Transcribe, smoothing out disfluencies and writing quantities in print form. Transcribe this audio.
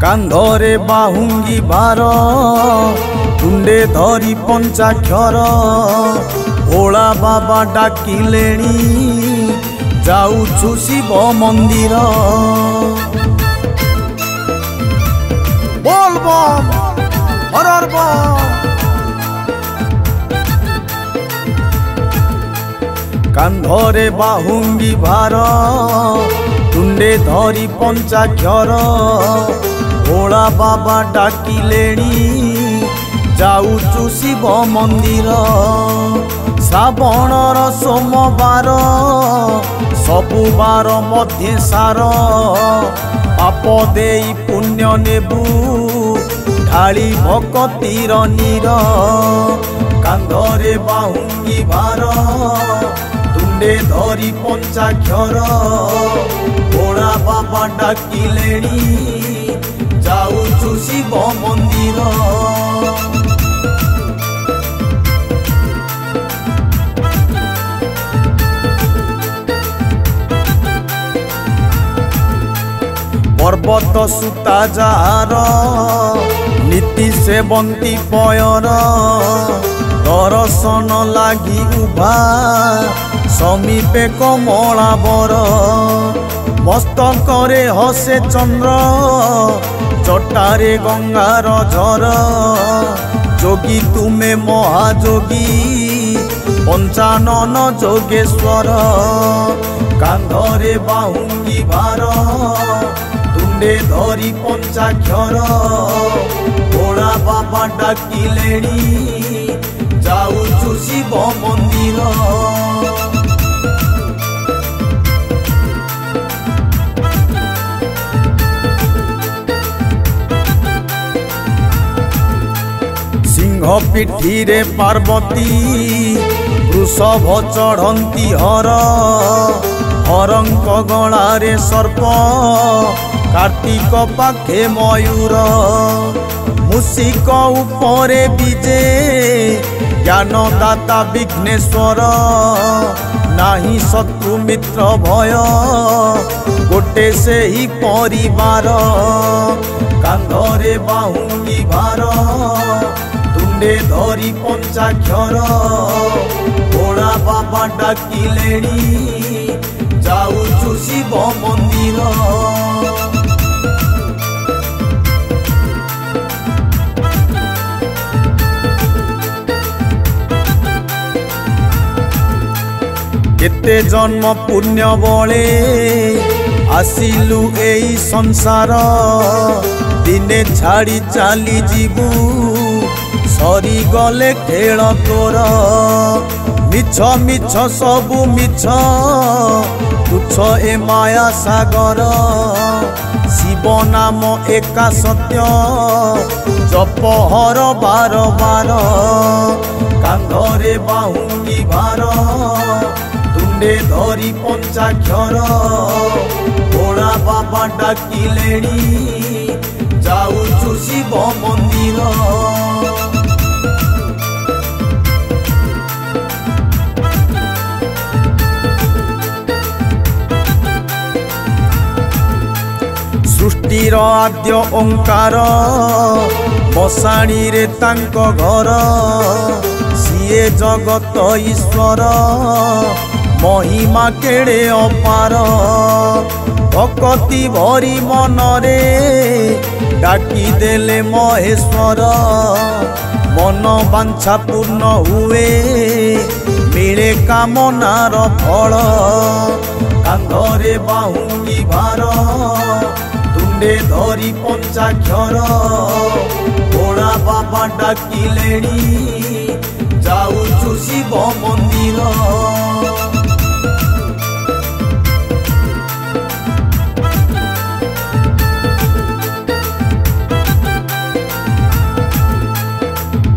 कांधरे बाहुंगी भार तुंडे धरी पंचाक्षर ओला बाबा डाकिलेणी जाऊछु शिव मंदिर बोल बम हर हर बम। कांधरे बाहुंगी भार तुंडे धरी पंचाक्षर ओला बाबा डाकिलेणी जाऊछु शिव मंदिर श्रावणर सोमवार सबुबार मध्य सार पाप देई पुण्य नेबु ढाली भक्तिर नीर कांधरे बाहुंगी भार तुंडे धरी पंचाक्षर ओला बाबा डाकिलेणी जाऊछु शिव मंदिर। पर्वत सुता जार नीति सेवंती पयर दर्शन लागी उभा समीपे कमला बर मस्तकरे हसे चंद्र जटारे गंगार झर जोगी तुमे महाजोगी पंचानन जोगेश्वर कांधरे बाहुंगी भार तुंडे धरी पंचाक्षर ओला बाबा डाकिलेणी जाऊछु शिव मंदिर। सिंह पिठी रे पार्वती वृषभ चढ़ंती हर हरंक गलारे सर्प कार्तिक पाखे मयूर मूषिक उपरे विजे ज्ञानदाता विघ्नेश्वर नाही शत्रु मित्र भय गोटे से ही परिवार कांधरे बाहुंगी भार तुंडे धरी पंचाक्षर ओला बाबा डाकिलेणी जाऊछु शिव मंदिर। केते जन्म पुण्य बळे आसिलु एई संसार दिने छाड़ी चाली जीवु सरी गले खेल तोर मिछ मिछ सबु मिछ तुच्छ ए माया सागर शिव नाम एका सत्य जप हर बार बार कांधरे बाहुंगी भार तुंडे धरी पंचाक्षर ओला बाबा डाकिलेणी जाऊछु शिव मंदिर। सृष्टिर आद्य ओंकार बसाणी रे तांक घर सीए जगत ईश्वर महिमा केड़े अपार भक्ति भरी मनरे डाकी देले महेश्वर मन बांछा पूर्ण हुए मिले कामनार फल कांधरे बाहुंगी भार तुंडे धरी पंचाक्षर ओला बाबा डाकिलेणी जाऊछु शिव मंदिर।